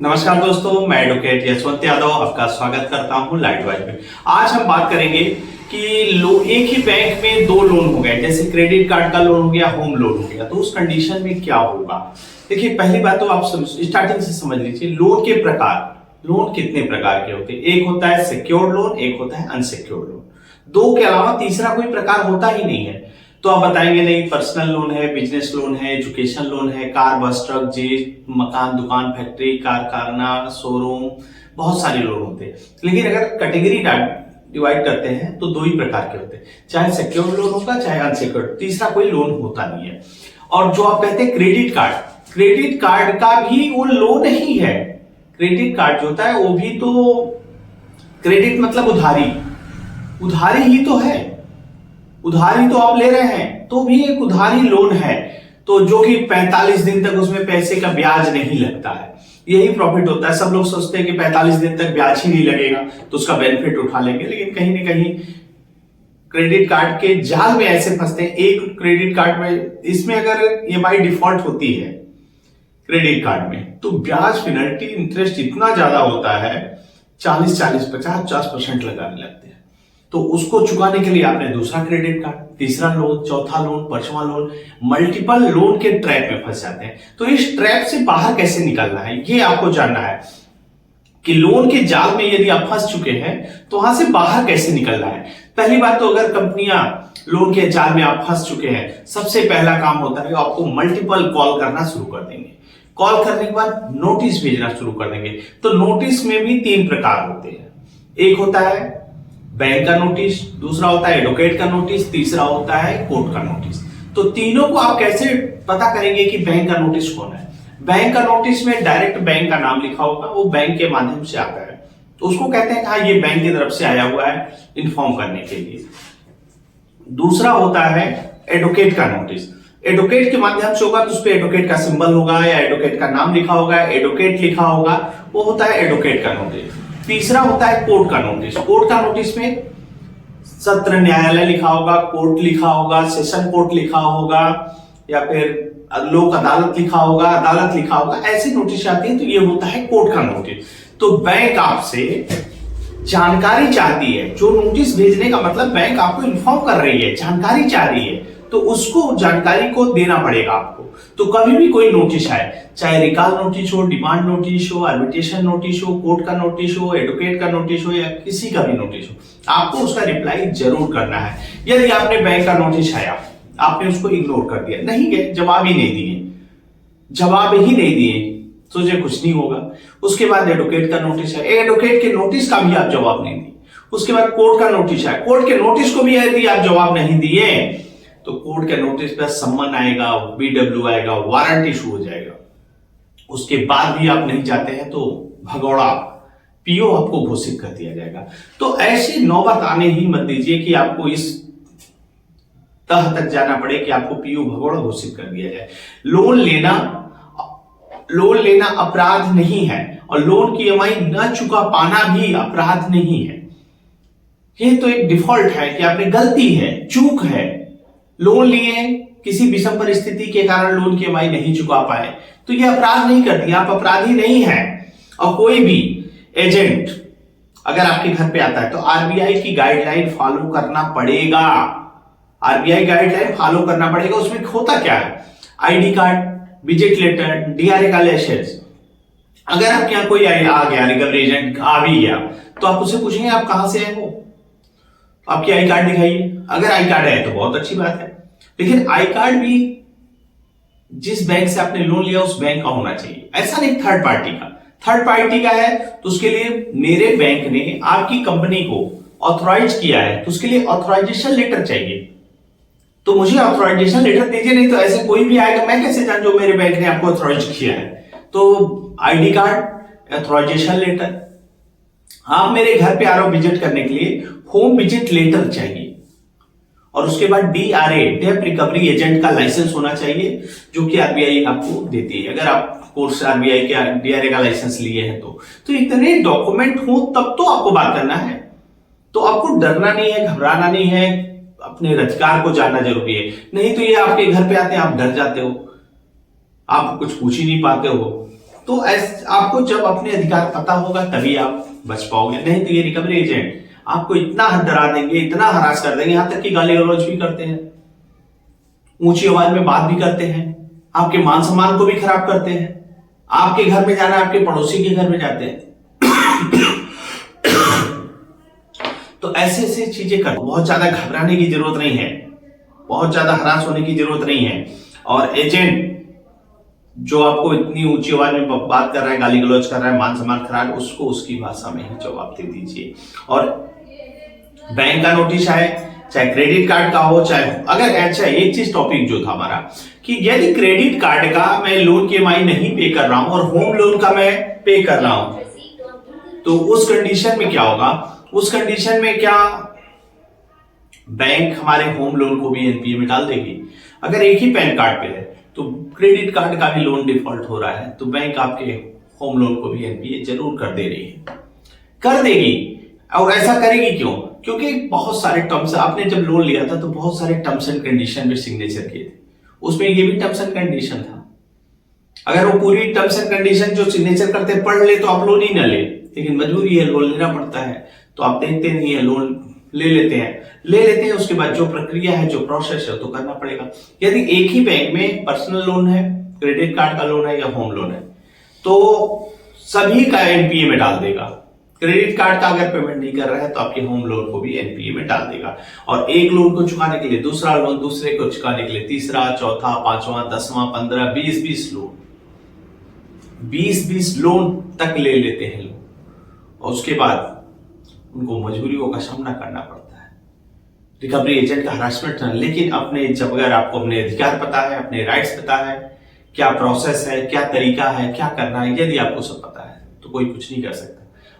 नमस्कार दोस्तों, मैं एडवोकेट यशवंत यादव आपका स्वागत करता हूं लाइट वाइज में। आज हम बात करेंगे कि एक ही बैंक में दो लोन हो गए, जैसे क्रेडिट कार्ड का लोन हो गया, होम लोन हो गया, तो उस कंडीशन में क्या होगा। देखिए, पहली बात तो आप स्टार्टिंग से समझ लीजिए लोन के प्रकार। लोन कितने प्रकार के होते हैं? एक होता है सिक्योर्ड लोन, एक होता है अनसिक्योर्ड लोन। दो के अलावा तीसरा कोई प्रकार होता ही नहीं है। तो आप बताएंगे नहीं, पर्सनल लोन है, बिजनेस लोन है, एजुकेशन लोन है, कार बस ट्रक जीप मकान दुकान फैक्ट्री कारखाना शोरूम, बहुत सारे लोन होते हैं। लेकिन अगर कैटेगरी डिवाइड करते हैं तो दो ही प्रकार के होते हैं, चाहे सिक्योर्ड लोन होगा चाहे अनसिक्योर्ड, तीसरा कोई लोन होता नहीं है। और जो आप कहते हैं क्रेडिट कार्ड का भी वो लोन ही है। क्रेडिट कार्ड जो होता है वो भी तो क्रेडिट मतलब उधारी ही तो है। उधारी तो आप ले रहे हैं तो भी एक उधारी लोन है, तो जो कि 45 दिन तक उसमें पैसे का ब्याज नहीं लगता है। यही प्रॉफिट होता है। सब लोग सोचते हैं कि 45 दिन तक ब्याज ही नहीं लगेगा तो उसका बेनिफिट उठा लेंगे, लेकिन कहीं ना कहीं क्रेडिट कार्ड के जाल में ऐसे फंसते हैं। एक क्रेडिट कार्ड में इसमें अगर ईएमआई डिफॉल्ट होती है क्रेडिट कार्ड में तो ब्याज पेनल्टी इंटरेस्ट इतना ज्यादा होता है, 50% लगाने लगते हैं। तो उसको चुकाने के लिए आपने दूसरा क्रेडिट कार्ड, तीसरा लोन, चौथा लोन, पांचवा लोन, मल्टीपल लोन के ट्रैप में फंस जाते हैं। तो इस ट्रैप से बाहर कैसे निकलना है ये आपको जानना है कि लोन के जाल में यदि आप फंस चुके हैं तो वहां से बाहर कैसे निकलना है। पहली बात तो अगर कंपनियां लोन के जाल में आप फंस चुके हैं, सबसे पहला काम होता है आपको मल्टीपल कॉल करना शुरू कर देंगे। कॉल करने के बाद नोटिस भेजना शुरू कर देंगे। तो नोटिस में भी तीन प्रकार होते हैं। एक होता है बैंक का नोटिस, दूसरा होता है एडवोकेट का नोटिस, तीसरा होता है कोर्ट का नोटिस। तो तीनों को आप कैसे पता करेंगे कि बैंक का नोटिस कौन है? बैंक का नोटिस में डायरेक्ट बैंक का नाम लिखा होगा, वो बैंक के माध्यम से आता है, तो उसको कहते हैं कि हाँ ये बैंक की तरफ से आया हुआ है इन्फॉर्म करने के लिए। दूसरा होता है एडवोकेट का नोटिस। एडवोकेट के माध्यम से होगा तो उस पर एडवोकेट का सिंबल होगा या एडवोकेट का नाम लिखा होगा, एडवोकेट लिखा होगा, वो होता है एडवोकेट का नोटिस। तीसरा होता है कोर्ट का नोटिस। कोर्ट का नोटिस में सत्र न्यायालय लिखा होगा, कोर्ट लिखा होगा, सेशन कोर्ट लिखा होगा, या फिर लोक अदालत लिखा होगा, अदालत लिखा होगा, ऐसी नोटिस आती है तो ये होता है कोर्ट का नोटिस। तो बैंक आपसे जानकारी चाहती है। जो नोटिस भेजने का मतलब बैंक आपको इन्फॉर्म कर रही है, जानकारी चाह रही है, तो उसको जानकारी को देना पड़ेगा आपको। तो कभी भी कोई नोटिस आए, चाहे रिकॉल नोटिस हो, डिमांड नोटिस हो, आर्बिट्रेशन नोटिस हो, कोर्ट का नोटिस हो, एडवोकेट का नोटिस हो, या किसी का भी नोटिस हो, आपको उसका रिप्लाई जरूर करना है। यदि आपने बैंक का नोटिस आया, आपने उसको इग्नोर कर दिया, नहीं गए, जवाब ही नहीं दिए, सोचे कुछ नहीं होगा। उसके बाद एडवोकेट का नोटिस है, एडवोकेट के नोटिस का भी आप जवाब नहीं दिए। उसके बाद कोर्ट का नोटिस है, कोर्ट के नोटिस को भी यदि आप जवाब नहीं दिए तो कोर्ट के नोटिस पर सम्मन आएगा, बीडब्ल्यू आएगा, वारंट इशू हो जाएगा। उसके बाद भी आप नहीं जाते हैं तो भगौड़ा पीओ आपको घोषित कर दिया जाएगा। तो ऐसी नौबत आने ही मत दीजिए कि आपको इस तह तक जाना पड़े कि आपको पीओ भगौड़ा घोषित कर दिया जाए। लोन लेना अपराध नहीं है और लोन की ईएमआई न चुका पाना भी अपराध नहीं है। ये तो एक डिफॉल्ट है कि आपने गलती है, चूक है, लोन लिए, किसी विषम परिस्थिति के कारण लोन की ईएमआई नहीं चुका पाए, तो ये अपराध नहीं कर दिया, आप अपराधी नहीं है। और कोई भी एजेंट अगर आपके घर पे आता है तो आरबीआई की गाइडलाइन फॉलो करना पड़ेगा। आरबीआई गाइडलाइन फॉलो करना पड़ेगा। उसमें होता क्या है? ID card, visit letter, DRA का लाइसेंस। अगर आपके यहाँ कोई आ गया, रिकवरी एजेंट आ भी गया, तो आप उससे पूछेंगे आप कहां से आए हो, आपकी आई कार्ड दिखाइए। अगर आई कार्ड है तो बहुत अच्छी बात है, लेकिन आई कार्ड भी जिस बैंक से आपने लोन लिया उस बैंक का होना चाहिए, ऐसा नहीं थर्ड पार्टी का है तो उसके लिए मेरे बैंक ने आपकी कंपनी को ऑथराइज किया है तो उसके लिए ऑथराइजेशन लेटर चाहिए। तो मुझे ऑथराइजेशन लेटर दीजिए, नहीं तो ऐसे कोई भी आएगा, मैं कैसे जान जो मेरे बैंक ने आपको ऑथराइज किया है। तो आईडी कार्ड, ऑथराइजेशन लेटर। आप मेरे घर पे आ रहे हो विजिट करने के लिए, होम विजिट लेटर चाहिए। और उसके बाद डीआरए, डेब्ट रिकवरी एजेंट का लाइसेंस होना चाहिए, जो कि आरबीआई आपको देती है। अगर आप कोर्स आरबीआई के डीआरए का लाइसेंस लिए हैं तो इतने डॉक्यूमेंट हो तब तो आपको बात करना है। तो आपको डरना नहीं है, घबराना नहीं है, अपने रोजगार को जानना जरूरी है। नहीं तो ये आपके घर पे आते हैं, आप डर जाते हो, आप कुछ पूछ ही नहीं पाते हो, तो आपको जब अपने अधिकार पता होगा तभी आप बच पाओगे, नहीं तो ये रिकवरी एजेंट आपको इतना डरा देंगे, इतना हरास कर देंगे, यहां तक कि गाली गलौज भी करते हैं, ऊंची आवाज में बात भी करते हैं, आपके मान सम्मान को भी खराब करते हैं। आपके घर में जाना, आपके पड़ोसी के घर में जाते हैं। तो ऐसे ऐसे चीजें कर, बहुत ज्यादा घबराने की जरूरत नहीं है, बहुत ज्यादा हरास होने की जरूरत नहीं है। और एजेंट जो आपको इतनी ऊंची आवाज में बात कर रहा है, गाली गलौज कर रहा है, मान सम्मान खराब, उसको उसकी भाषा में ही जवाब दे दीजिए। और बैंक का नोटिस आए, चाहे क्रेडिट कार्ड का हो, चाहे अगर अच्छा एक चीज टॉपिक जो था हमारा कि यदि क्रेडिट कार्ड का मैं लोन की ईएमआई नहीं पे कर रहा हूं और होम लोन का मैं पे कर रहा हूं, तो उस कंडीशन में क्या होगा? उस कंडीशन में क्या बैंक हमारे होम लोन को भी एनपीए में डाल देगी? अगर एक ही पैन कार्ड पे है तो क्रेडिट कार्ड का भी लोन डिफॉल्ट हो रहा है, तो बैंक आपके होम लोन को भी एनपीए जरूर कर दे रही है, कर देगी। और ऐसा करेगी क्यों? क्योंकि बहुत सारे टर्म्स, आपने जब लोन लिया था तो बहुत सारे टर्म्स एंड कंडीशन पे सिग्नेचर किए थे, उसमें ये भी टर्म्स एंड कंडीशन था। अगर वो पूरी टर्म्स एंड कंडीशन जो सिग्नेचर करते पढ़ ले तो आप लोन ही ना ले, लेकिन मजबूरी है, लोन लेना पड़ता है, तो आप देखते नहीं है, लोन ले लेते हैं। उसके बाद जो प्रक्रिया है, जो प्रोसेस है, तो करना पड़ेगा। यदि एक ही बैंक में पर्सनल लोन है, क्रेडिट कार्ड का लोन है या होम लोन है, तो सभी का एनपीए में डाल देगा। क्रेडिट कार्ड का अगर पेमेंट नहीं कर रहा है तो आपके होम लोन को भी एनपीए में डाल देगा। और एक लोन को चुकाने के लिए दूसरा लोन, दूसरे को चुकाने के लिए तीसरा, चौथा, पांचवा, 10वां, 15, 20 लोन, 20 लोन तक ले लेते हैं लोग, और उसके बाद उनको मजबूरियों का सामना करना पड़ता है, रिकवरी एजेंट का हरासमेंट। लेकिन जब अगर आपको अपने अधिकार पता है, अपने राइट्स पता है, क्या प्रोसेस है, क्या तरीका है, क्या करना है, यदि आपको सब पता है तो कोई कुछ नहीं कर सकता।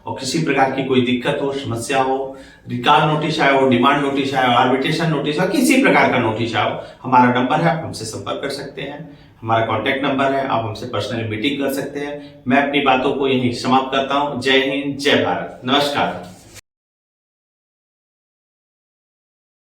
और किसी प्रकार की कोई दिक्कत हो, समस्या हो, रिकॉल नोटिस आया हो, डिमांड नोटिस आया हो, आर्बिट्रेशन नोटिस आया, किसी प्रकार का नोटिस आया हो, हमारा नंबर है, आप हमसे संपर्क कर सकते हैं। हमारा कॉन्टैक्ट नंबर है, आप हमसे पर्सनली मीटिंग कर सकते हैं। मैं अपनी बातों को यहीं समाप्त करता हूं। जय हिंद, जय भारत, नमस्कार।